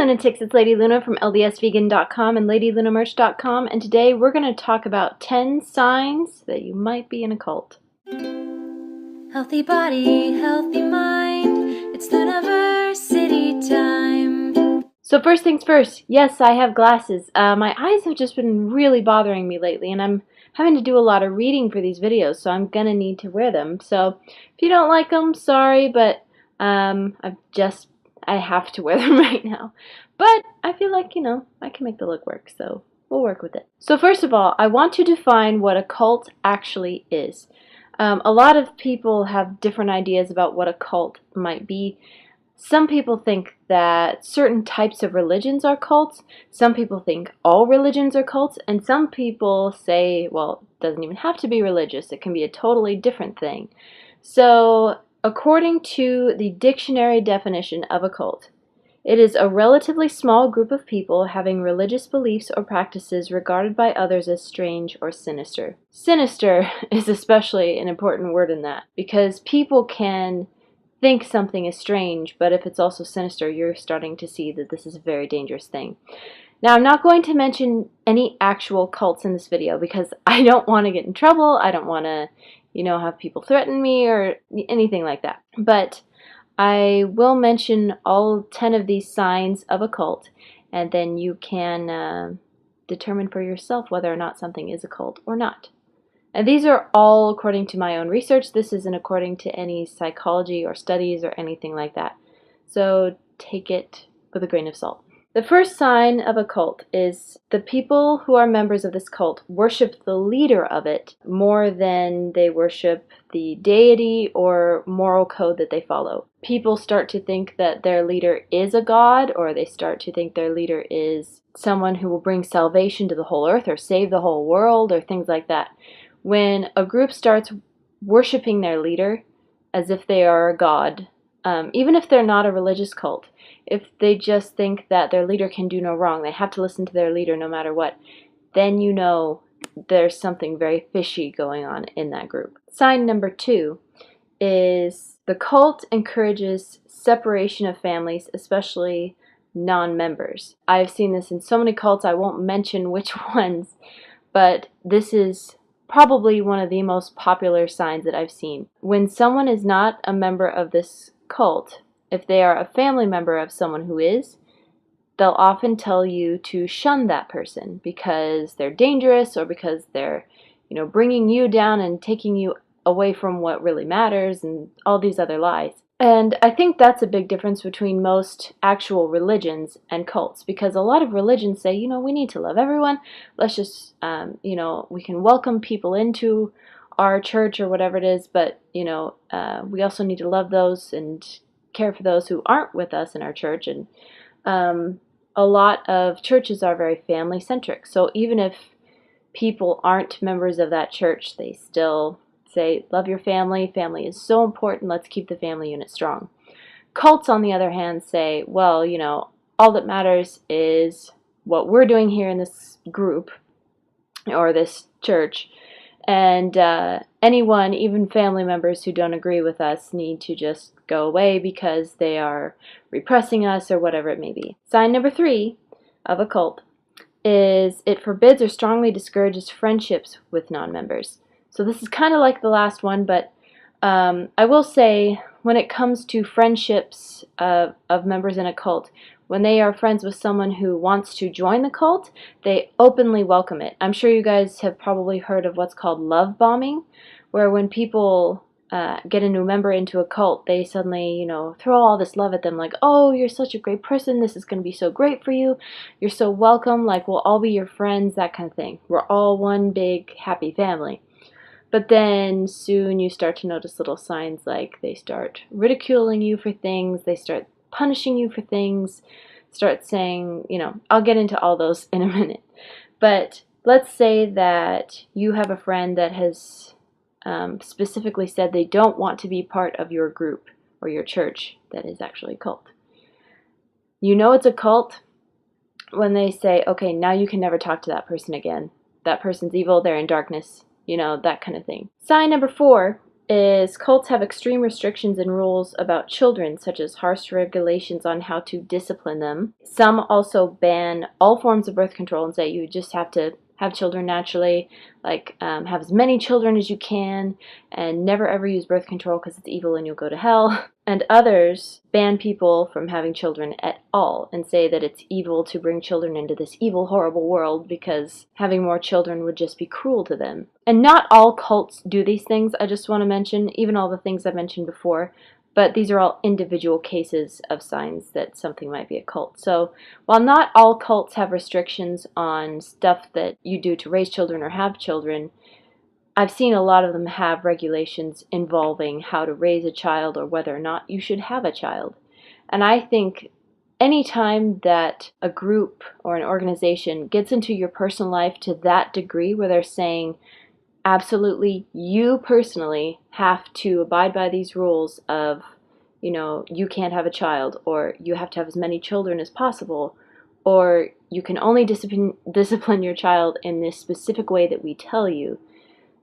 lunatics, it's Lady Luna from ldsvegan.com and ladylunamerch.com, and today we're going to talk about 10 signs that you might be in a cult. Healthy body, healthy mind, it's Lunaversity time. So first things first, yes, I have glasses. My eyes have just been really bothering me lately, and I'm having to do a lot of reading for these videos, so I'm going to need to wear them. So if you don't like them, sorry, but I have to wear them right now. But I feel like, I can make the look work, so we'll work with it. So first of all, I want to define what a cult actually is. A lot of people have different ideas about what a cult might be. Some people think that certain types of religions are cults. Some people think all religions are cults. And some people say, well, it doesn't even have to be religious. It can be a totally different thing. So according to the dictionary definition of a cult, it is a relatively small group of people having religious beliefs or practices regarded by others as strange or sinister. Sinister is especially an important word in that, because people can think something is strange, but if it's also sinister, you're starting to see that this is a very dangerous thing. Now, I'm not going to mention any actual cults in this video because I don't want to get in trouble. I don't want to, have people threaten me or anything like that. But I will mention all 10 of these signs of a cult, and then you can determine for yourself whether or not something is a cult or not. And these are all according to my own research. This isn't according to any psychology or studies or anything like that. So take it with a grain of salt. The first sign of a cult is the people who are members of this cult worship the leader of it more than they worship the deity or moral code that they follow. People start to think that their leader is a god, or they start to think their leader is someone who will bring salvation to the whole earth or save the whole world or things like that. When a group starts worshiping their leader as if they are a god, even if they're not a religious cult, if they just think that their leader can do no wrong, they have to listen to their leader no matter what, then you know there's something very fishy going on in that group. Sign number 2 is the cult encourages separation of families, especially non-members. I've seen this in so many cults, I won't mention which ones, but this is probably one of the most popular signs that I've seen. When someone is not a member of this cult, if they are a family member of someone who is, they'll often tell you to shun that person because they're dangerous or because they're, bringing you down and taking you away from what really matters and all these other lies. And I think that's a big difference between most actual religions and cults, because a lot of religions say, we need to love everyone. Let's just, we can welcome people into our church or whatever it is, but, we also need to love those and care for those who aren't with us in our church. And a lot of churches are very family-centric. So even if people aren't members of that church, they still say, love your family. Family is so important. Let's keep the family unit strong. Cults, on the other hand, say, well, all that matters is what we're doing here in this group or this church. And anyone, even family members who don't agree with us, need to just go away because they are repressing us or whatever it may be. Sign number 3 of a cult is it forbids or strongly discourages friendships with non-members. So this is kind of like the last one, but I will say when it comes to friendships of members in a cult, when they are friends with someone who wants to join the cult, they openly welcome it. I'm sure you guys have probably heard of what's called love bombing, where when people get a new member into a cult, they suddenly, throw all this love at them, like, oh, you're such a great person, this is going to be so great for you, you're so welcome, like, we'll all be your friends, that kind of thing. We're all one big happy family. But then soon you start to notice little signs like they start ridiculing you for things, they start punishing you for things, start saying, I'll get into all those in a minute. But let's say that you have a friend that has specifically said they don't want to be part of your group or your church that is actually a cult. You know it's a cult when they say, okay, now you can never talk to that person again. That person's evil, they're in darkness, that kind of thing. Sign number 4 is cults have extreme restrictions and rules about children, such as harsh regulations on how to discipline them. Some also ban all forms of birth control and say you just have to have children naturally, like have as many children as you can, and never ever use birth control because it's evil and you'll go to hell. And others ban people from having children at all and say that it's evil to bring children into this evil, horrible world because having more children would just be cruel to them. And not all cults do these things, I just want to mention, even all the things I mentioned before, but these are all individual cases of signs that something might be a cult. So while not all cults have restrictions on stuff that you do to raise children or have children, I've seen a lot of them have regulations involving how to raise a child or whether or not you should have a child. And I think anytime that a group or an organization gets into your personal life to that degree where they're saying, absolutely, you personally have to abide by these rules of, you can't have a child, or you have to have as many children as possible, or you can only discipline your child in this specific way that we tell you,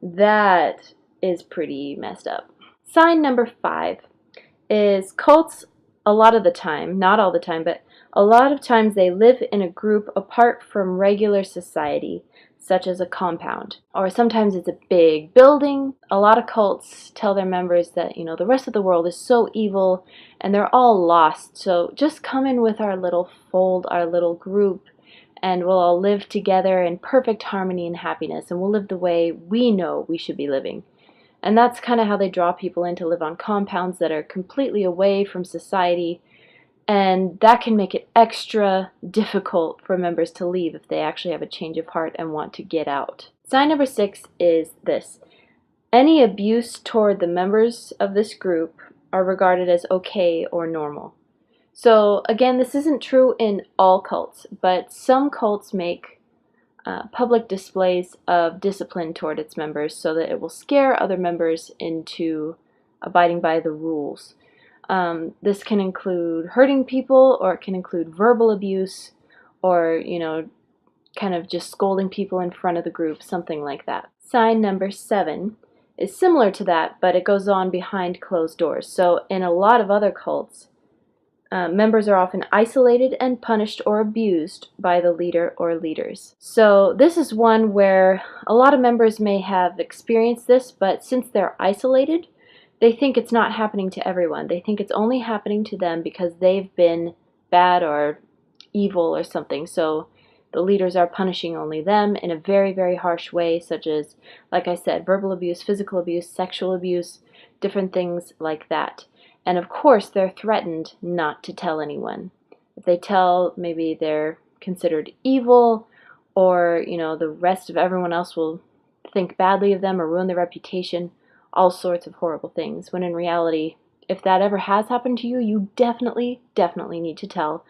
that is pretty messed up. Sign number 5 is cults, a lot of the time, not all the time, but a lot of times they live in a group apart from regular society, such as a compound. Or sometimes it's a big building. A lot of cults tell their members that, the rest of the world is so evil and they're all lost. So just come in with our little fold, our little group, and we'll all live together in perfect harmony and happiness, and we'll live the way we know we should be living. And that's kind of how they draw people in to live on compounds that are completely away from society, and that can make it extra difficult for members to leave if they actually have a change of heart and want to get out. Sign number 6 is this. Any abuse toward the members of this group are regarded as okay or normal. So again, this isn't true in all cults, but some cults make public displays of discipline toward its members so that it will scare other members into abiding by the rules. This can include hurting people, or it can include verbal abuse, or, kind of just scolding people in front of the group, something like that. Sign number 7 is similar to that, but it goes on behind closed doors. So in a lot of other cults, members are often isolated and punished or abused by the leader or leaders. So this is one where a lot of members may have experienced this, but since they're isolated, they think it's not happening to everyone. They think it's only happening to them because they've been bad or evil or something. So the leaders are punishing only them in a very, very harsh way, such as, like I said, verbal abuse, physical abuse, sexual abuse, different things like that. And of course, they're threatened not to tell anyone. If they tell, maybe they're considered evil, or, the rest of everyone else will think badly of them or ruin their reputation, all sorts of horrible things. When in reality, if that ever has happened to you, you definitely need to tell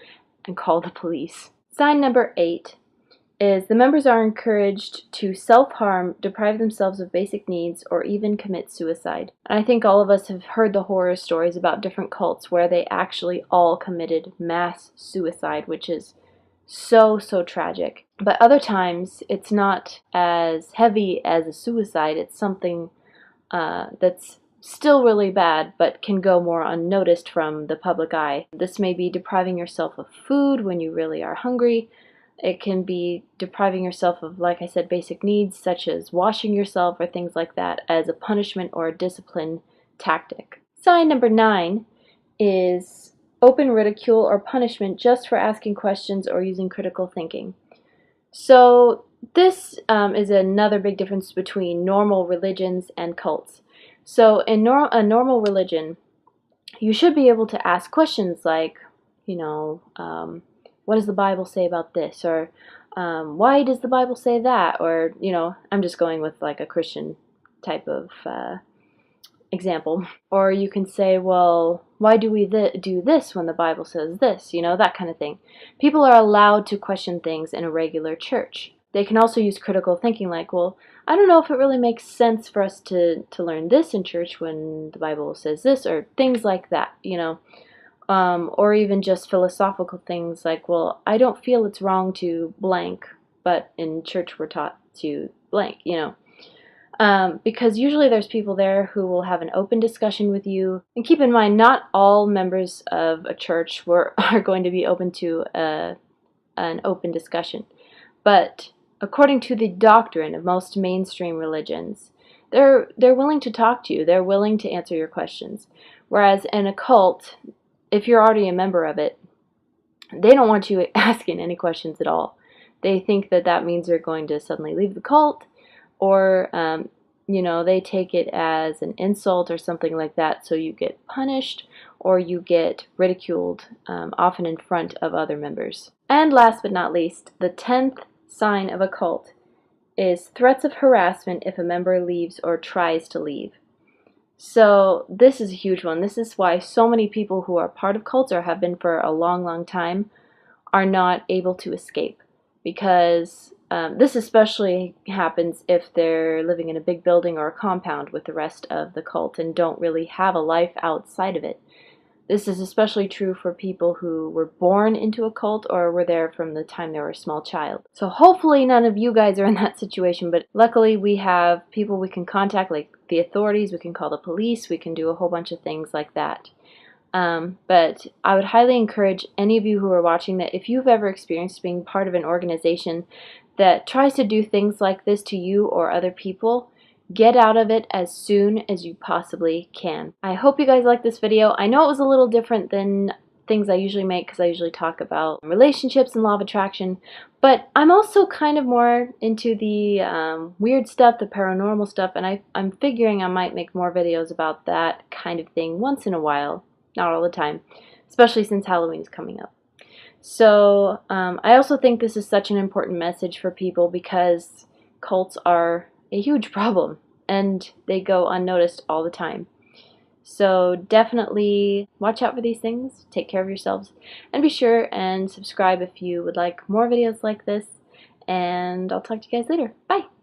and call the police. Sign number 8 is the members are encouraged to self-harm, deprive themselves of basic needs, or even commit suicide. And I think all of us have heard the horror stories about different cults where they actually all committed mass suicide, which is so, so tragic. But other times, it's not as heavy as a suicide. It's something that's still really bad, but can go more unnoticed from the public eye. This may be depriving yourself of food when you really are hungry. It can be depriving yourself of, like I said, basic needs such as washing yourself or things like that as a punishment or a discipline tactic. Sign number 9 is open ridicule or punishment just for asking questions or using critical thinking. So this is another big difference between normal religions and cults. So in a normal religion, you should be able to ask questions like, what does the Bible say about this? Or why does the Bible say that? Or, I'm just going with like a Christian type of example. Or you can say, well, why do we do this when the Bible says this? That kind of thing. People are allowed to question things in a regular church. They can also use critical thinking like, well, I don't know if it really makes sense for us to learn this in church when the Bible says this, or things like that, or even just philosophical things like, well, I don't feel it's wrong to blank, but in church we're taught to blank, Because usually there's people there who will have an open discussion with you. And keep in mind, not all members of a church are going to be open to an open discussion. But according to the doctrine of most mainstream religions, they're willing to talk to you. They're willing to answer your questions. Whereas in a cult, if you're already a member of it, they don't want you asking any questions at all. They think that that means you're going to suddenly leave the cult, or they take it as an insult or something like that, so you get punished or you get ridiculed, often in front of other members. And last but not least, the 10th sign of a cult is threats of harassment if a member leaves or tries to leave. So this is a huge one. This is why so many people who are part of cults or have been for a long, long time are not able to escape, because this especially happens if they're living in a big building or a compound with the rest of the cult and don't really have a life outside of it. This is especially true for people who were born into a cult or were there from the time they were a small child. So hopefully none of you guys are in that situation, but luckily we have people we can contact, like the authorities, we can call the police, we can do a whole bunch of things like that. But I would highly encourage any of you who are watching that if you've ever experienced being part of an organization that tries to do things like this to you or other people, get out of it as soon as you possibly can. I hope you guys liked this video. I know it was a little different than things I usually make because I usually talk about relationships and law of attraction, but I'm also kind of more into the weird stuff, the paranormal stuff, and I'm figuring I might make more videos about that kind of thing once in a while. Not all the time, especially since Halloween is coming up. So I also think this is such an important message for people because cults are a huge problem and they go unnoticed all the time. So definitely watch out for these things, take care of yourselves, and be sure and subscribe if you would like more videos like this. And I'll talk to you guys later. Bye!